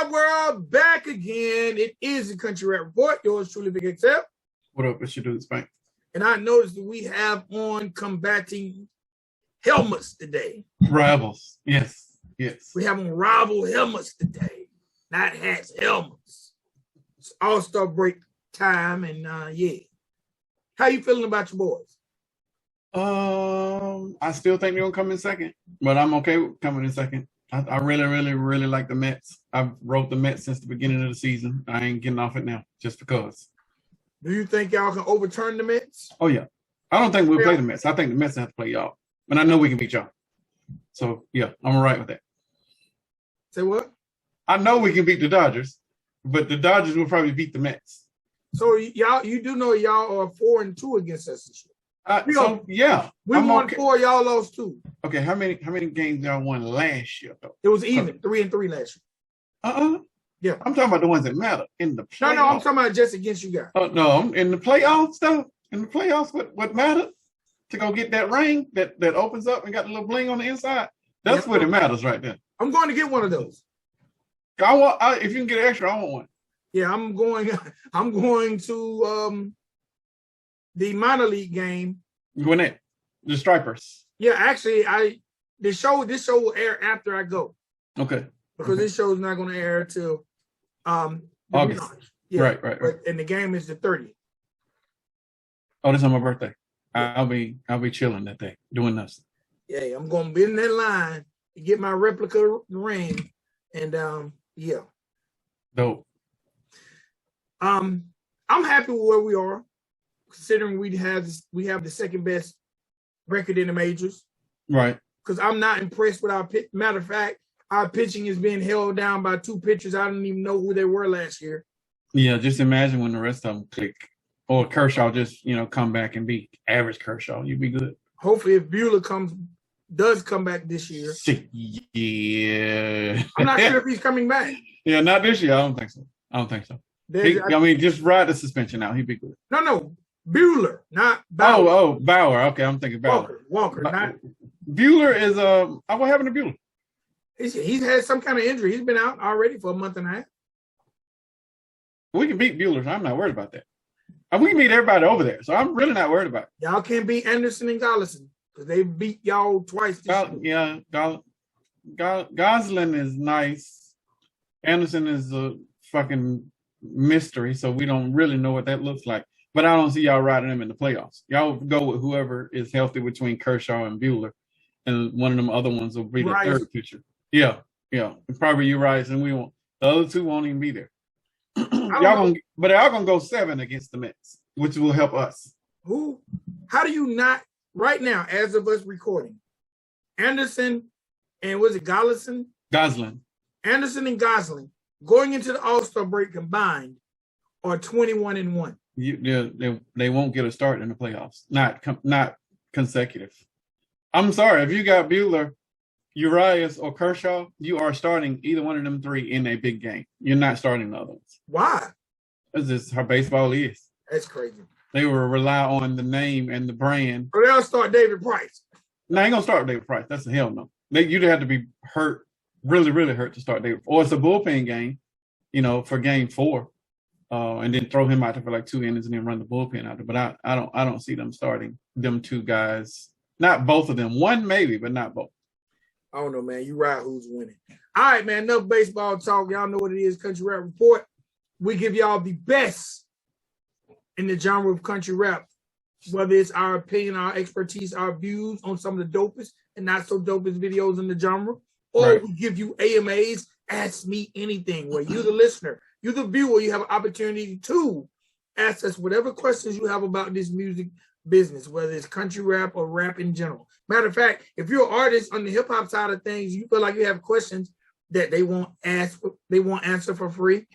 up, world? Back again. It is the Country Rap Report. Yours truly, Vic XL. What up? What you do, Spank? And I noticed that we have on combating helmets today. Rivals. Yes. Yes. We have on rival helmets today. Not hats, helmets. It's All-Star break time, and yeah. How you feeling about your boys? I still think they're gonna come in second, but I'm okay with coming in second. I really like the Mets. I've wrote the Mets since the beginning of the season. I ain't getting off it now just because. Do you think y'all can overturn the Mets? Oh yeah. I don't think we'll play the Mets. I think the Mets have to play y'all. And I know we can beat y'all. So yeah, I'm all right with that. Say what? I know we can beat the Dodgers, but the Dodgers will probably beat the Mets. So y'all, you do know y'all are 4-2 against us this year. So yeah, we won 4. Y'all lost 2. Okay, how many games y'all won last year though? It was even 3-3 last year. Yeah, I'm talking about the ones that matter in the playoffs. No, I'm talking about just against you guys. Oh no, I'm in the playoffs though. In the playoffs, what matters to go get that ring that opens up and got a little bling on the inside. That's what it matters right there. I'm going to get one of those. If you can get extra, I want one. Yeah, I'm going to the minor league game. Gwinnett, the Stripers. Yeah, actually, this show will air after I go. Okay. Because this show is not going to air till August. Yeah, Right. And the game is the 30th. Oh, that's on my birthday. I'll be chilling that day, doing nothing. Yeah, I'm going to be in that line to get my replica ring, and yeah. Dope. I'm happy with where we are, considering we have the second best record in the majors. Right. Because I'm not impressed with our pitch. Matter of fact, our pitching is being held down by 2 pitchers. I don't even know who they were last year. Yeah, just imagine when the rest of them click. Or Kershaw just, come back and be average Kershaw. You'd be good. Hopefully, if Buehler does come back this year. Yeah. I'm not sure if he's coming back. Yeah, not this year. I don't think so. Just ride the suspension out. He'd be good. No. Buehler, not Bauer. Oh, Bauer. Okay, I'm thinking Bauer. Walker, not Buehler is what happened to Buehler? He's had some kind of injury. He's been out already for a month and a half. We can beat Buehler, so I'm not worried about that. We can beat everybody over there, so I'm really not worried about it. Y'all can't beat Anderson and Gollison because they beat y'all twice this year. Yeah, Gosling is nice. Anderson is a fucking mystery, so we don't really know what that looks like. But I don't see y'all riding them in the playoffs. Y'all go with whoever is healthy between Kershaw and Buehler, and one of them other ones will be the third pitcher. Yeah. Probably Urias, and we won't. The other 2 won't even be there. Y'all gonna go 7 against the Mets, which will help us. How do you not right now, as of us recording, Anderson and was it Gollison? Gosling. Anderson and Gosling going into the All-Star break combined are 21-1. They won't get a start in the playoffs. Not consecutive. I'm sorry, if you got Buehler, Urias, or Kershaw, you are starting either one of them 3 in a big game. You're not starting the other ones. Why? That's just how baseball is. That's crazy. They will rely on the name and the brand. Or they'll start David Price. No, I ain't gonna start David Price. That's a hell no. You'd have to be hurt, really hurt to start David. Or it's a bullpen game, for game 4, and then throw him out there for like 2 innings and then run the bullpen out there. But I don't see them starting them 2 guys. Not both of them. One maybe, but not both. I don't know, man. You ride who's winning. All right, man. Enough baseball talk. Y'all know what it is. Country Rap Report. We give y'all the best in the genre of country rap, whether it's our opinion, our expertise, our views on some of the dopest and not so dopest videos in the genre, or we give you AMAs, Ask Me Anything, where you, the listener, you, the viewer, you have an opportunity to ask us whatever questions you have about this music business, whether it's country rap or rap in general. Matter of fact, if you're an artist on the hip hop side of things, you feel like you have questions that they won't answer for free,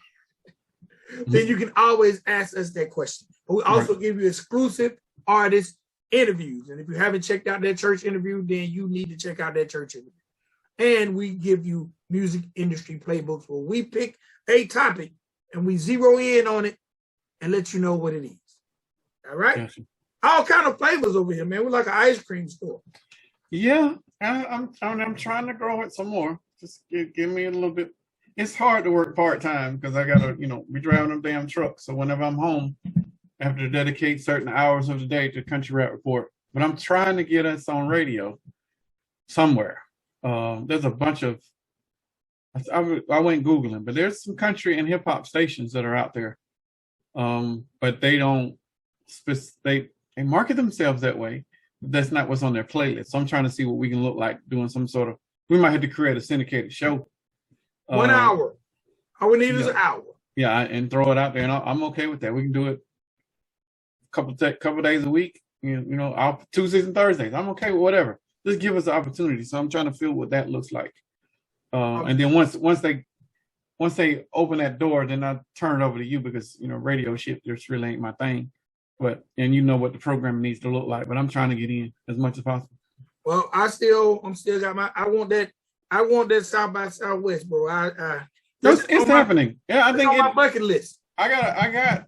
then you can always ask us that question. But we also give you exclusive artist interviews. And if you haven't checked out that church interview, then you need to check out that church interview. And we give you music industry playbooks where we pick a topic and we zero in on it and let you know what it is. All right? Gotcha. All kind of flavors over here, man. We're like an ice cream store. Yeah, I'm trying to grow it some more. Just give me a little bit. it's hard to work part-time because I gotta, be driving them damn trucks. So whenever I'm home, I have to dedicate certain hours of the day to Country Rap Report. But I'm trying to get us on radio somewhere. There's a bunch of, I went Googling, but there's some country and hip hop stations that are out there. But they don't, they market themselves that way. But that's not what's on their playlist. So I'm trying to see what we can look like doing some sort of, we might have to create a syndicated show. 1 hour. All we need is an hour. Yeah, and throw it out there. And I'm okay with that. We can do it a couple days a week. Tuesdays and Thursdays. I'm okay with whatever. Just give us the opportunity. So I'm trying to feel what that looks like. And then once they open that door, then I turn it over to you because radio shit just really ain't my thing. But and you know what the program needs to look like. But I'm trying to get in as much as possible. Well, I'm still got my. I want that South by Southwest, bro. It's happening. Yeah, I think on my bucket list. I got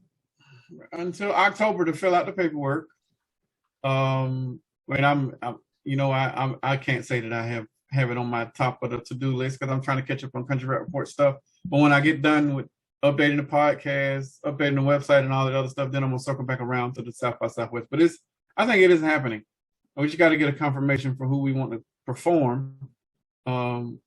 until October to fill out the paperwork. But I can't say that I have it on my top of the to-do list because I'm trying to catch up on Country Rap Report stuff. But when I get done with updating the podcast, updating the website, and all that other stuff, then I'm gonna circle back around to the South by Southwest. But I think it is happening. We just got to get a confirmation for who we want to perform. And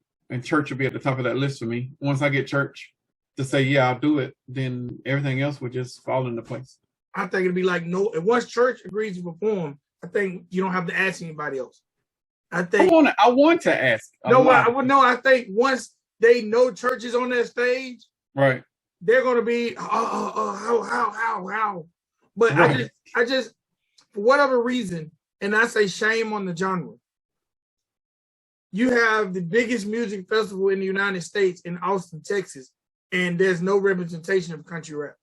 church will be at the top of that list for me. Once I get church to say, yeah, I'll do it, then everything else would just fall into place. I think it'd be like, no, if once church agrees to perform, I think you don't have to ask anybody else. I want to ask. I think once they know church is on that stage, right, they're gonna be how. But right. I just for whatever reason, and I say shame on the genre. You have the biggest music festival in the United States in Austin, Texas, and there's no representation of country rap.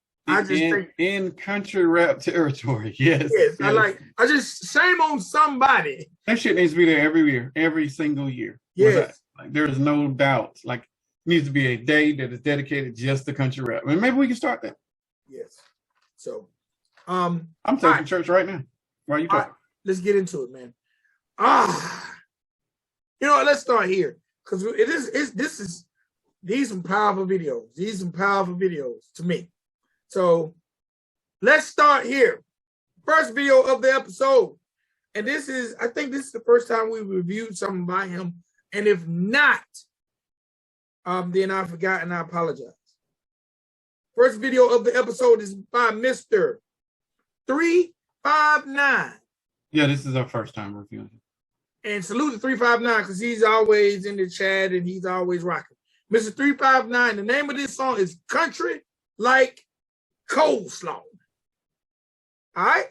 In country rap territory, yes. Yes. I just shame on somebody. That shit needs to be there every year, every single year. Yes. There's no doubt. It needs to be a day that is dedicated just to country rap. I mean, maybe we can start that. Yes. So I'm taking church right now. Why are you talking? Right, let's get into it, man. Let's start here. Because these some powerful videos. These some powerful videos to me. So let's start here. First video of the episode. And I think this is the first time we reviewed something by him. And if not, then I forgot and I apologize. First video of the episode is by Mr. 359. Yeah, this is our first time reviewing him. And salute to 359 because he's always in the chat and he's always rocking. Mr. 359, the name of this song is Country Like Coleslaw. All right?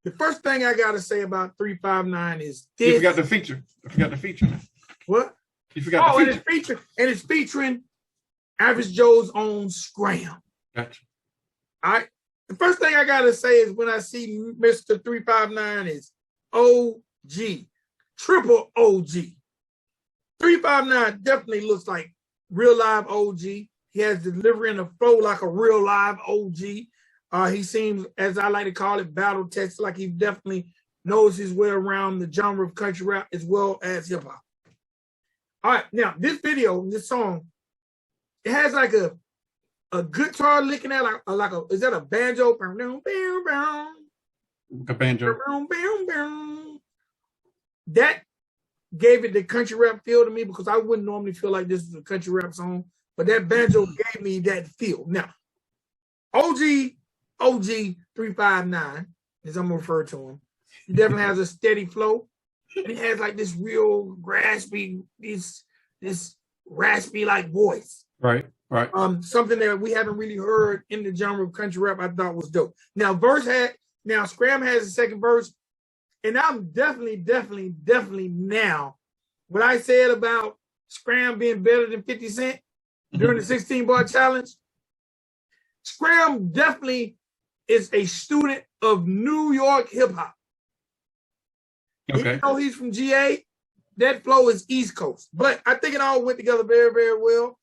The first thing I got to say about 359 is this. You forgot the feature. I forgot the feature. What? You forgot the feature. And it's featuring Average Joe's own Scramn. Gotcha. All right? The first thing I got to say is when I see Mr. 359 is OG, triple OG. 359 definitely looks like real live OG. He has delivery and a flow like a real live OG. He seems, as I like to call it, battle text, like he definitely knows his way around the genre of country rap as well as hip hop. All right, now this song, it has like a guitar licking at is that a banjo? A banjo. That gave it the country rap feel to me because I wouldn't normally feel like this is a country rap song, but that banjo gave me that feel. Now, OG 359, as I'm gonna refer to him, he definitely has a steady flow, and he has like this real raspy, this raspy like voice. Right. Something that we haven't really heard in the genre of country rap. I thought was dope. Now, Scram has a second verse, and I'm definitely now what I said about Scram being better than 50 Cent during the 16-bar challenge. Scram definitely is a student of New York hip hop. Okay. Even though he's from GA, that flow is East Coast. But I think it all went together very, very well.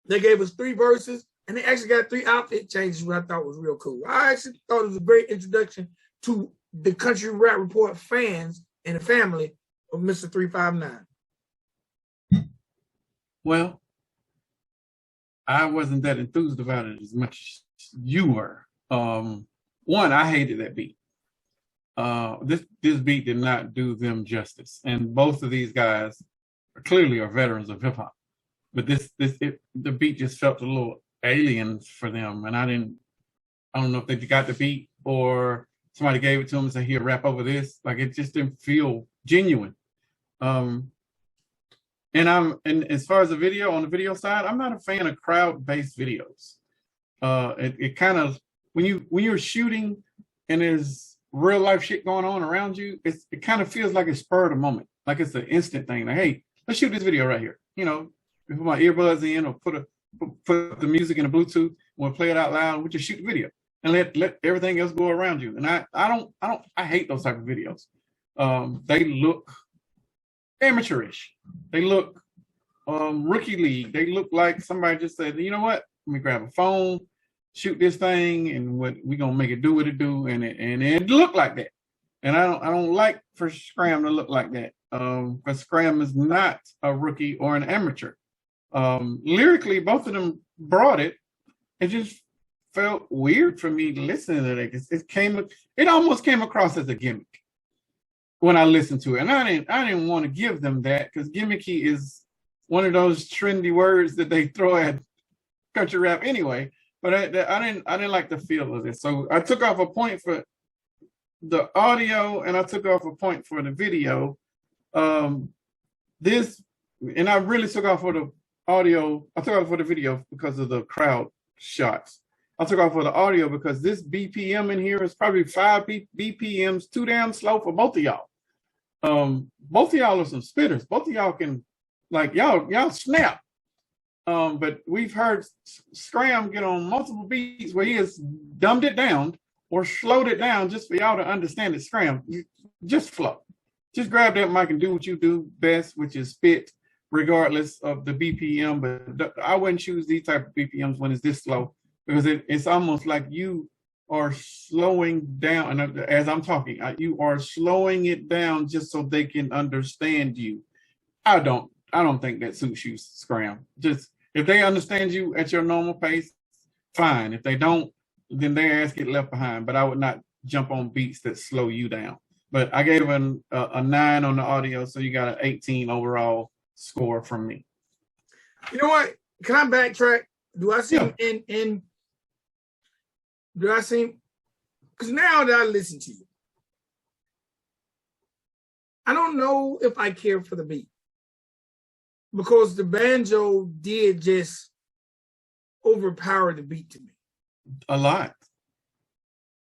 They gave us 3 verses, and they actually got 3 outfit changes, which I thought was real cool. I actually thought it was a great introduction to the Country Rap Report fans and the family of Mr. 359. Well, I wasn't that enthused about it as much as you were. One, I hated that beat. This beat did not do them justice, and both of these guys clearly are veterans of hip hop. But the beat just felt a little alien for them, and I don't know if they got the beat or somebody gave it to them and said, "Here, rap over this." Like, it just didn't feel genuine. And as far as the video, on the video side, I'm not a fan of crowd-based videos. It kind of, when you're shooting and there's real life shit going on around you, it kind of feels like it's spur of the moment, like it's an instant thing. Like, hey, let's shoot this video right here. You know, put my earbuds in or put the music in the Bluetooth. We'll play it out loud. We just shoot the video and let everything else go around you. And I hate those type of videos. They look amateurish. They look rookie league. They look like somebody just said, you know what? Let me grab a phone, shoot this thing, and we're gonna make it do what it do, and it look like that. And I don't like for Scram to look like that. Because Scram is not a rookie or an amateur. Lyrically, both of them brought it. It just felt weird for me listening to that. It almost came across as a gimmick when I listened to it, and I didn't want to give them that, because gimmicky is one of those trendy words that they throw at country rap anyway. But I didn't like the feel of this, so I took off a point for the audio and I took off a point for the video. And I really took off for the audio. I took off for the video because of the crowd shots. I took off for the audio because this BPM in here is probably 5 BPMs too damn slow for both of y'all. Both of y'all are some spitters. Both of y'all can, like, y'all snap. But we've heard Scram get on multiple beats where he has dumbed it down or slowed it down just for y'all to understand it. Scram, just flow. Just grab that mic and do what you do best, which is spit, regardless of the BPM. But I wouldn't choose these type of BPMs when it's this slow, because it's almost like you are slowing down. And as I'm talking, you are slowing it down just so they can understand you. I don't think that suits you, Scram. Just if they understand you at your normal pace, fine. If they don't, then their ass get left behind. But I would not jump on beats that slow you down. But I gave him a 9 on the audio, so you got an 18 overall score from me. You know what? Can I backtrack? Do I seem do I seem, because now that I listen to you, I don't know if I care for the beat, because the banjo did just overpower the beat to me. A lot.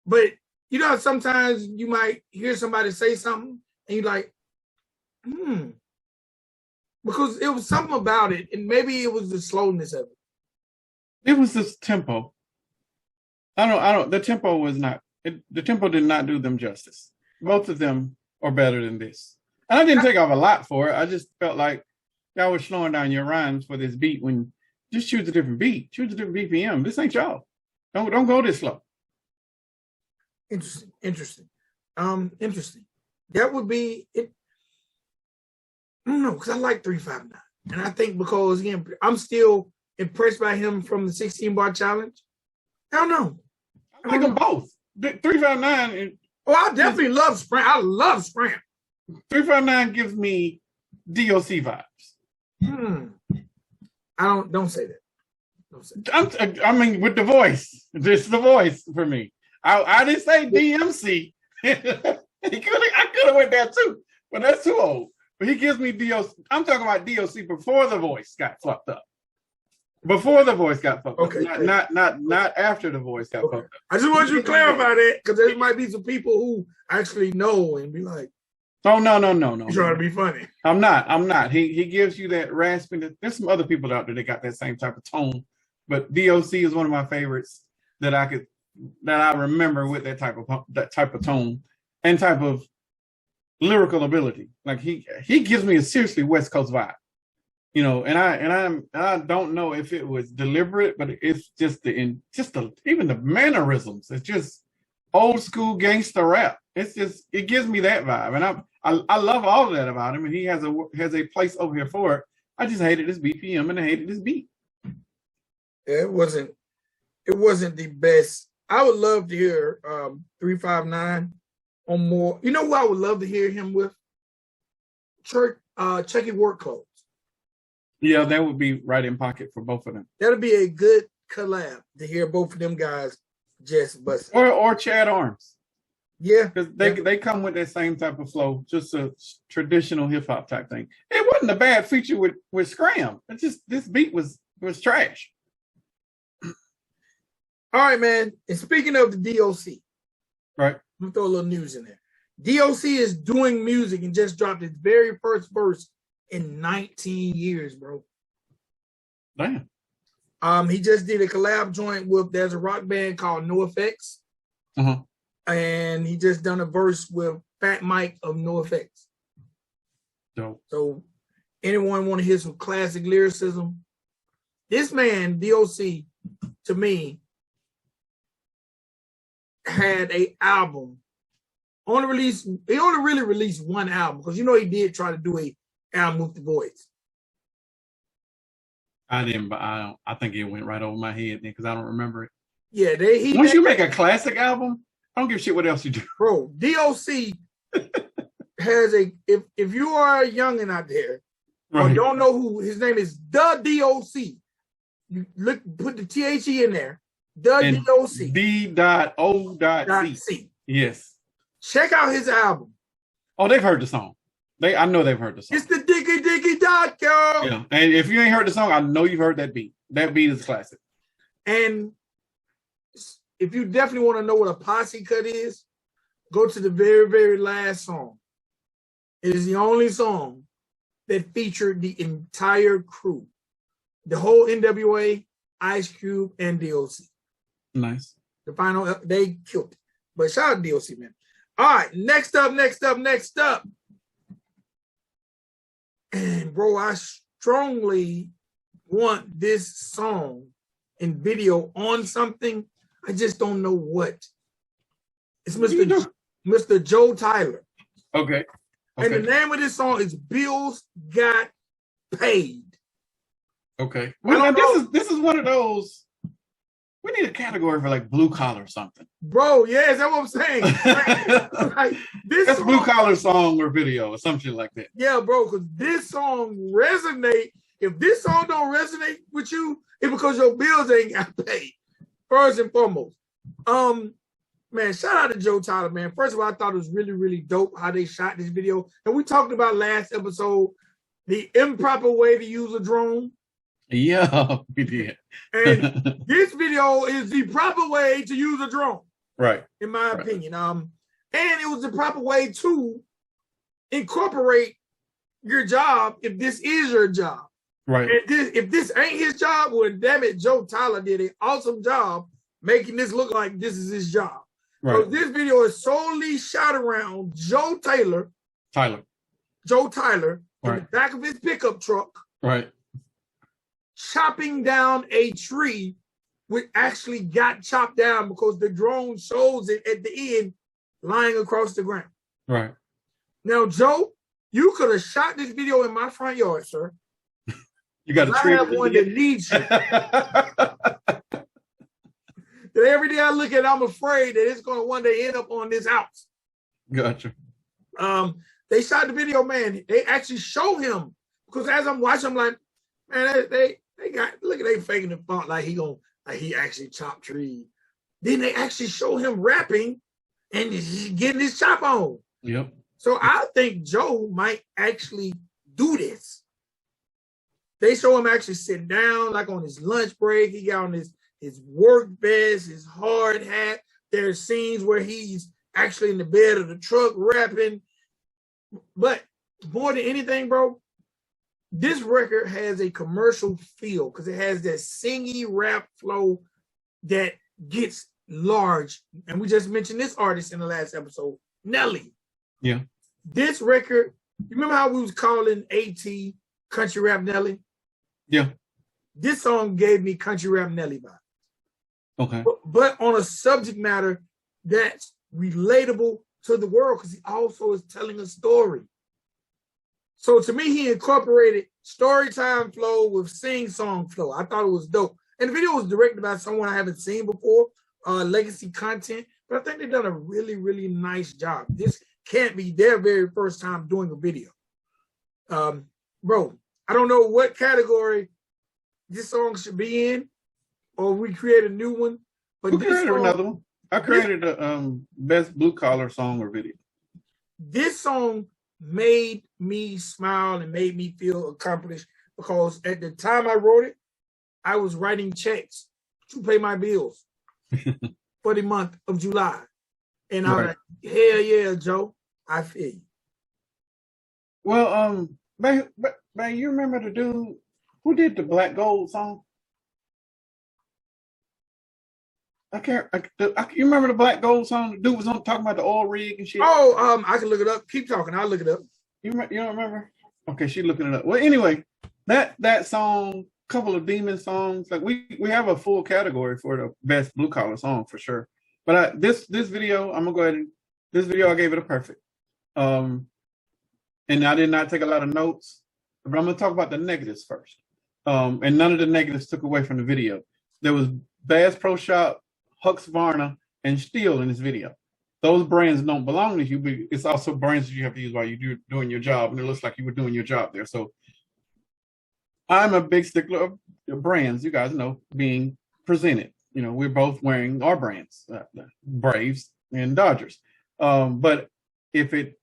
But you know, sometimes you might hear somebody say something and you're like, because it was something about it, and maybe it was the slowness of it. It was this tempo. The tempo was not, the tempo did not do them justice. Both of them are better than this. And I didn't take off a lot for it. I just felt like y'all were slowing down your rhymes for this beat, when just choose a different beat, choose a different BPM. This ain't y'all. Don't go this slow. Interesting. That would be it. I don't know, because I like 359. And I think because, again, I'm still impressed by him from the 16-bar challenge. I don't know. I like them both. 359. Oh, I definitely love Scram. I love Scram. 359 gives me D.O.C. vibes. Don't say that. Don't say that. I mean, with the voice. This is the voice for me. I didn't say DMC. I could have went there too, but that's too old. But he gives me D.O.C. I'm talking about D.O.C. before the voice got fucked up. Before the voice got fucked up. Not after the voice got fucked up. I just want you to clarify that, because there might be some people who actually know and be like, oh, no. You're trying to be funny. I'm not. He gives you that rasping. There's some other people out there that got that same type of tone, but D.O.C. is one of my favorites that I remember with that type of tone and type of lyrical ability. Like he gives me a seriously West Coast vibe, you know. And I don't know if it was deliberate, but it's just even the mannerisms. It's just old school gangster rap. It gives me that vibe, and I love all of that about him. And he has a place over here for it. I just hated this BPM and I hated this beat. Yeah, it wasn't the best. I would love to hear 359 on more. You know who I would love to hear him with? Chucky Work Clothes. Yeah, that would be right in pocket for both of them. That'll be a good collab to hear both of them guys just bust. Or Chad Arms. Yeah. Because they come with that same type of flow, just a traditional hip hop type thing. It wasn't a bad feature with Scram. It's just this beat was trash. All right, man. And speaking of the D.O.C. Right. I'm gonna throw a little news in there. D.O.C. is doing music and just dropped his very first verse in 19 years, bro. Damn. He just did a collab joint with, there's a rock band called NoFX. Uh-huh. And he just done a verse with Fat Mike of NoFX. Dope. So anyone want to hear some classic lyricism? This man, D.O.C., to me, had a album. He only really released one album because you know he did try to do a album with the Voids. I didn't, but I think it went right over my head because I don't remember it. Yeah, once you make a classic album, I don't give a shit what else you do. Bro, D.O.C. has a, if you are a youngin' out there, right, or don't know who his name is, the D.O.C. You look, put the THE in there. The D.O.C. D.O.C. Yes. Check out his album. Oh, they've heard the song. I know they've heard the song. It's the Diggy Diggy Doc, y'all. Yeah, and if you ain't heard the song, I know you've heard that beat. That beat is classic. And if you definitely want to know what a posse cut is, go to the very, very last song. It is the only song that featured the entire crew. The whole NWA, Ice Cube, and D.O.C. Nice. The final, they killed it. But shout out D.O.C., man. All right, next up. And bro, I strongly want this song and video on something. I just don't know what. It's Mr. Joe Tyler. Okay. And the name of this song is Bills Got Paid. Okay. Well, this is one of those. We need a category for like blue collar or something. Bro, yeah, is that what I'm saying? That's blue collar song or video or something like that. Yeah, bro, because this song resonate. If this song don't resonate with you, it's because your bills ain't got paid. First and foremost. Man, shout out to Joe Tyler, man. First of all, I thought it was really, really dope how they shot this video. And we talked about last episode, the improper way to use a drone. Yeah, we did. And this video is the proper way to use a drone. Right. In my opinion. And it was the proper way to incorporate your job if this is your job. Right. And if this ain't his job, well, damn it, Joe Tyler did an awesome job making this look like this is his job. Right. So this video is solely shot around Joe Tyler. Joe Tyler in the back of his pickup truck. Right. Chopping down a tree, which actually got chopped down because the drone shows it at the end lying across the ground. Right. Now, Joe, you could have shot this video in my front yard, sir. You got a tree. I have one that needs you. That every day I look at it, I'm afraid that it's going to one day end up on this house. Gotcha. They shot the video, man. They actually show him because as I'm watching, I'm like, man, they got, look at they faking the font like he actually chopped trees. Then they actually show him rapping and getting his chop on. Yep. So I think Joe might actually do this. They show him actually sitting down like on his lunch break. He got on his work vest, his hard hat. There's scenes where he's actually in the bed of the truck rapping. But more than anything, bro, this record has a commercial feel because it has that singy rap flow that gets large. And we just mentioned this artist in the last episode, Nelly. Yeah. This record, you remember how we was calling AT Country Rap Nelly? Yeah. This song gave me Country Rap Nelly vibes. Okay. But on a subject matter that's relatable to the world because he also is telling a story. So to me, he incorporated story time flow with sing song flow. I thought it was dope. And the video was directed by someone I haven't seen before, legacy content. But I think they've done a really, really nice job. This can't be their very first time doing a video. Bro, I don't know what category this song should be in, or we create a new one. But Who created another one? I created a best blue collar song or video. This song made me smile and made me feel accomplished because at the time I wrote it, I was writing checks to pay my bills for the month of July. And I was like, hell yeah, Joe, I feel you. Well, man, you remember the dude who did the Black Gold song? You remember the Black Gold song? The dude was on talking about the oil rig and shit. Oh, I can look it up. Keep talking. I'll look it up. You don't remember? Okay, she's looking it up. Well, anyway, that song, couple of Demon songs, like we have a full category for the best blue collar song for sure. But this video, I'm gonna go ahead and this video I gave it a perfect. And I did not take a lot of notes, but I'm gonna talk about the negatives first. And none of the negatives took away from the video. There was Bass Pro Shop, Husqvarna, and Steel in this video. Those brands don't belong to you, but it's also brands that you have to use while you're doing your job, and it looks like you were doing your job there. So I'm a big stickler of brands, you guys know, being presented. You know, we're both wearing our brands, Braves and Dodgers. But if it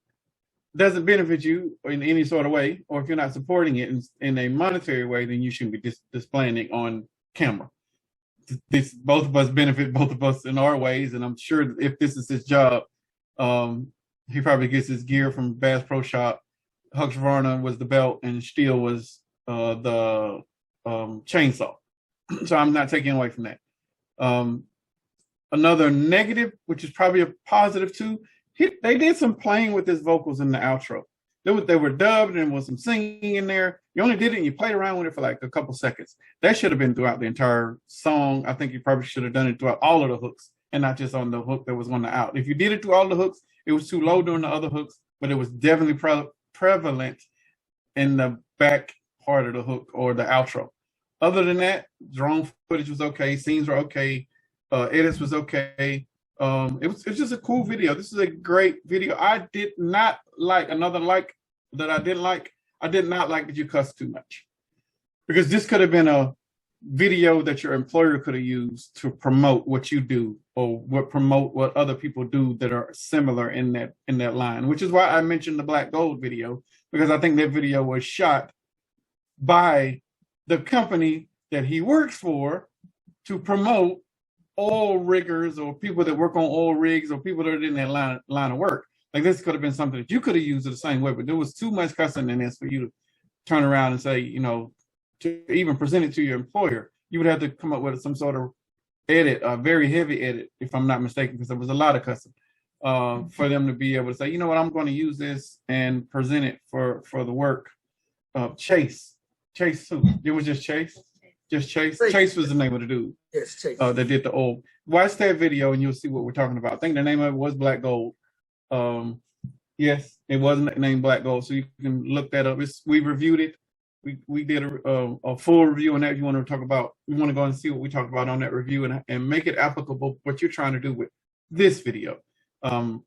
doesn't benefit you in any sort of way, or if you're not supporting it in a monetary way, then you shouldn't be displaying it on camera. Both of us benefit both of us in our ways, and I'm sure if this is his job, he probably gets his gear from Bass Pro Shop. Husqvarna was the belt, and Steel was the chainsaw. So I'm not taking away from that. Another negative, which is probably a positive too, they did some playing with his vocals in the outro. They were dubbed and there was some singing in there. You only did it and you played around with it for like a couple seconds. That should have been throughout the entire song. I think you probably should have done it throughout all of the hooks and not just on the hook that was on the out. If you did it through all the hooks, it was too low during the other hooks, but it was definitely prevalent in the back part of the hook or the outro. Other than that, drone footage was okay. Scenes were okay. Edits was okay. It was just a cool video. This is a great video. I did not like I did not like that you cussed too much, because this could have been a video that your employer could have used to promote what you do or promote what other people do that are similar in that line, which is why I mentioned the Black Gold video, because I think that video was shot by the company that he works for to promote oil riggers or people that work on oil rigs or people that are in that line of work. Like, this could have been something that you could have used it the same way, but there was too much cussing in this for you to turn around and say, you know, to even present it to your employer. You would have to come up with some sort of edit, a very heavy edit, if I'm not mistaken, because there was a lot of cussing, for them to be able to say, you know what, I'm going to use this and present it for the work of Chase who? It was just Chase? Just Chase? Chase was the name of the dude. Yes, Chase. That did the old. Watch that video and you'll see what we're talking about. I think the name of it was Black Gold. Yes, it wasn't named Black Gold, so you can look that up. We reviewed it. We did a full review on that. If you want to talk about, you want to go and see what we talked about on that review and make it applicable what you're trying to do with this video.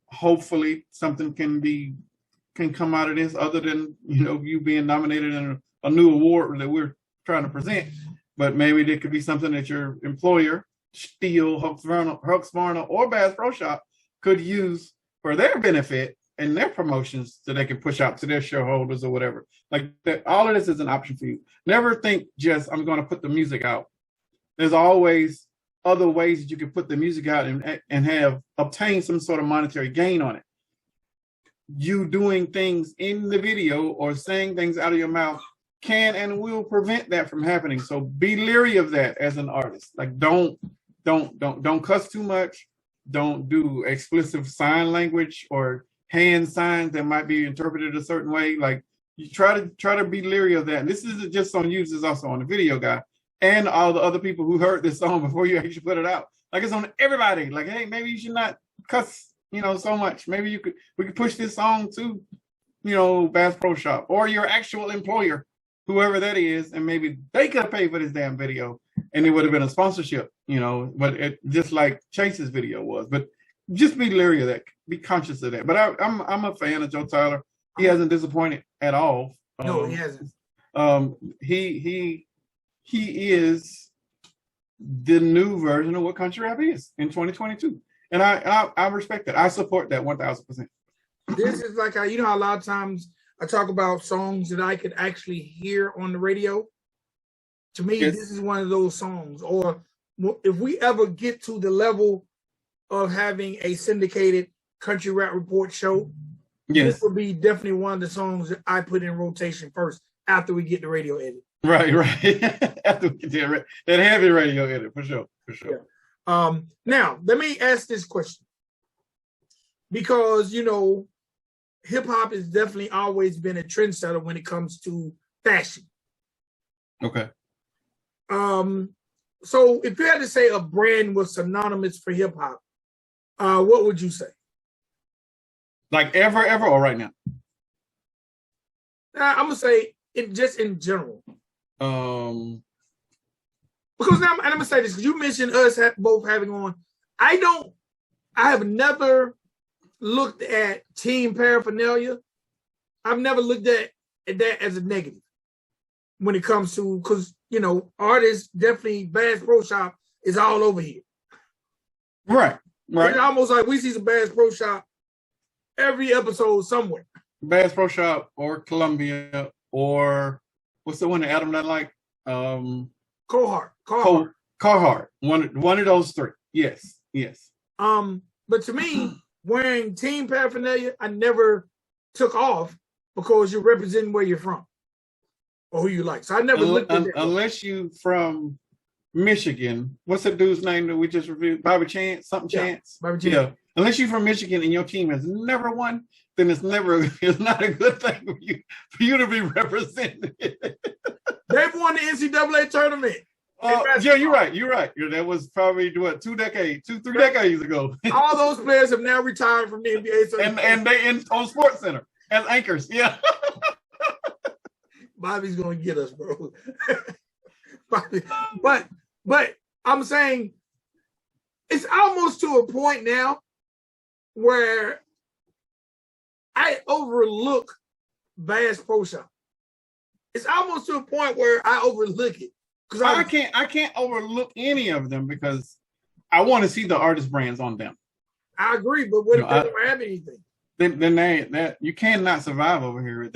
Hopefully something can come out of this other than, you know, you being nominated in a new award that we're trying to present. But maybe there could be something that your employer, Steel, Husqvarna, or Bass Pro Shop could use for their benefit and their promotions so they can push out to their shareholders or whatever. Like that, all of this is an option for you. Never think just, I'm going to put the music out. There's always other ways that you can put the music out and have obtained some sort of monetary gain on it. You doing things in the video or saying things out of your mouth can and will prevent that from happening. So be leery of that as an artist. Like, don't cuss too much. Don't do explicit sign language or hand signs that might be interpreted a certain way. Like, you try to be leery of that. And this isn't just on you, this is also on the video guy and all the other people who heard this song before you actually put it out. Like, it's on everybody. Like, hey, maybe you should not cuss, you know, so much. Maybe we could push this song to Bass Pro Shop or your actual employer, whoever that is, and maybe they could have paid for this damn video and it would have been a sponsorship, but it just like Chase's video was. But just be leery of that, be conscious of that. But I'm a fan of Joe Tyler. He hasn't disappointed at all. No, he hasn't. He is the new version of what country rap is in 2022. And I respect that. I support that 1,000%. This is like, how a lot of times I talk about songs that I could actually hear on the radio. To me, Yes. This is one of those songs. Or if we ever get to the level of having a syndicated country rap report show, Yes. This would be definitely one of the songs that I put in rotation first after we get the radio edit. Right. After we get that heavy radio edit, for sure. Yeah. Now, let me ask this question. Because, hip hop has definitely always been a trendsetter when it comes to fashion. Okay. So if you had to say a brand was synonymous for hip hop, what would you say? Like ever, or right now? I'm gonna say just in general. Um. Because now, and I'm gonna say this because you mentioned us both having on. I have never looked at team paraphernalia. I've never looked at that as a negative when it comes to, because artists definitely, Bass Pro Shop is all over here. Right. It's almost like we see some Bass Pro Shop every episode somewhere. Bass Pro Shop or Columbia or what's the one that Adam doesn't like? Carhartt. One of those three. Yes. But to me, wearing team paraphernalia, I never took off because you're representing where you're from or who you like. So I never looked at that. Unless you from Michigan. What's that dude's name that we just reviewed? Bobby Chance? Chance? Bobby Chance. Yeah. Unless you're from Michigan and your team has never won, then it's not a good thing for you to be represented. They've won the NCAA tournament. Yeah, you're right. That was probably 3 decades ago. All those players have now retired from the NBA. So and they on Sports Center as anchors. Yeah. Bobby's gonna get us, bro. Bobby. But I'm saying it's almost to a point now where I overlook Bass Pro Shop. It's almost to a point where I overlook it. Because I can't overlook any of them because I want to see the artist brands on them. I agree, but what if they don't have anything? Then you cannot survive over here.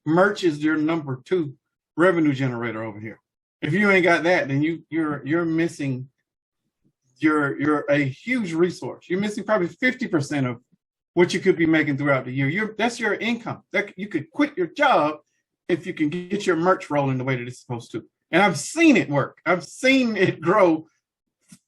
Merch is your number 2 revenue generator over here. If you ain't got that, then you're missing you're a huge resource. You're missing probably 50% of what you could be making throughout the year. That's your income. That you could quit your job if you can get your merch rolling the way that it's supposed to. And I've seen it work. I've seen it grow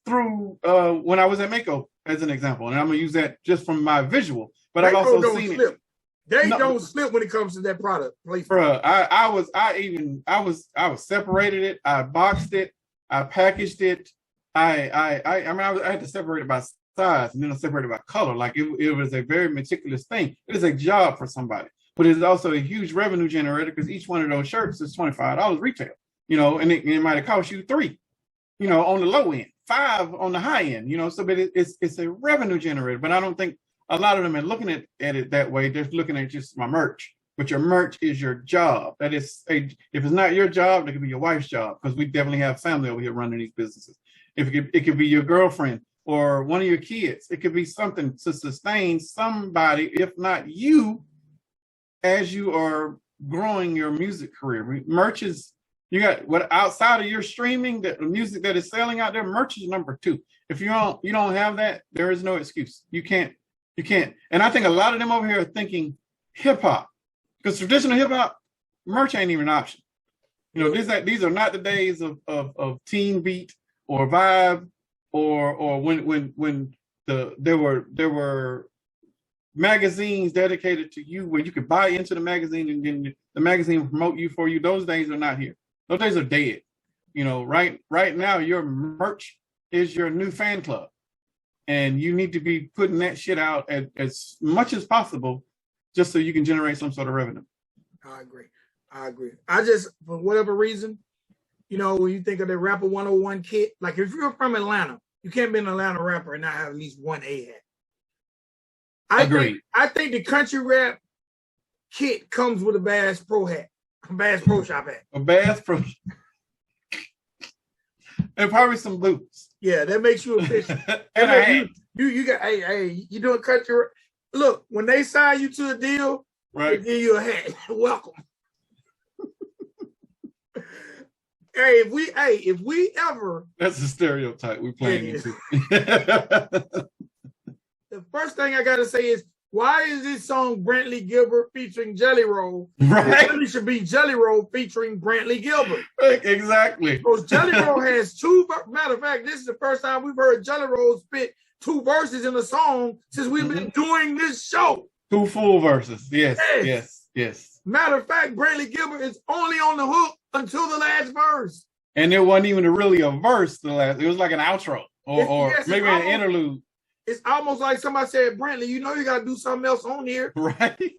through when I was at Mako, as an example. And I'm gonna use that just from my visual. But I've also seen it. They don't slip when it comes to that product. Bruh, I was separated it. I boxed it. I packaged it. I had to separate it by size, and then I separated it by color. Like it was a very meticulous thing. It is a job for somebody, but it's also a huge revenue generator because each one of those shirts is $25 retail. And it might have cost you $3, on the low end, $5 on the high end. So but it's a revenue generator. But I don't think a lot of them are looking at it that way. They're looking at just my merch. But your merch is your job. That is if it's not your job, it could be your wife's job, because we definitely have family over here running these businesses. It could be your girlfriend or one of your kids. It could be something to sustain somebody, if not you, as you are growing your music career. Merch is, you got what outside of your streaming, the music that is selling out there, merch is number 2. If you don't have that, there is no excuse. You can't. And I think a lot of them over here are thinking hip hop, because traditional hip hop merch ain't even an option. These are not the days of Teen Beat or Vibe or when there were magazines dedicated to you where you could buy into the magazine and then the magazine will promote you for you. Those days are not here. Those days are dead. Right now your merch is your new fan club, and you need to be putting that shit out as much as possible just so you can generate some sort of revenue. I agree. I just, for whatever reason, you know, when you think of the Rapper 101 kit, like if you're from Atlanta, you can't be an Atlanta rapper and not have at least one A hat. I think the country rap kit comes with a Bass Pro hat, a Bass Pro Shop hat. A Bass Pro and probably some boots. Yeah, that makes you official. And a hat. You got you doing country rap. Look, when they sign you to a deal, right, they give you a hat. Welcome. If we ever, that's a stereotype we're playing into. The first thing I gotta say is, why is this song Brantley Gilbert featuring Jelly Roll? Right. It really should be Jelly Roll featuring Brantley Gilbert. Exactly. Because Jelly Roll has two. Matter of fact, this is the first time we've heard Jelly Roll spit 2 verses in a song since we've been doing this show. 2 full verses. Yes. Matter of fact, Brantley Gilbert is only on the hook until the last verse. And it wasn't even really a verse. It was like an outro or maybe an interlude. It's almost like somebody said, Brantley, you know you got to do something else on here. Right.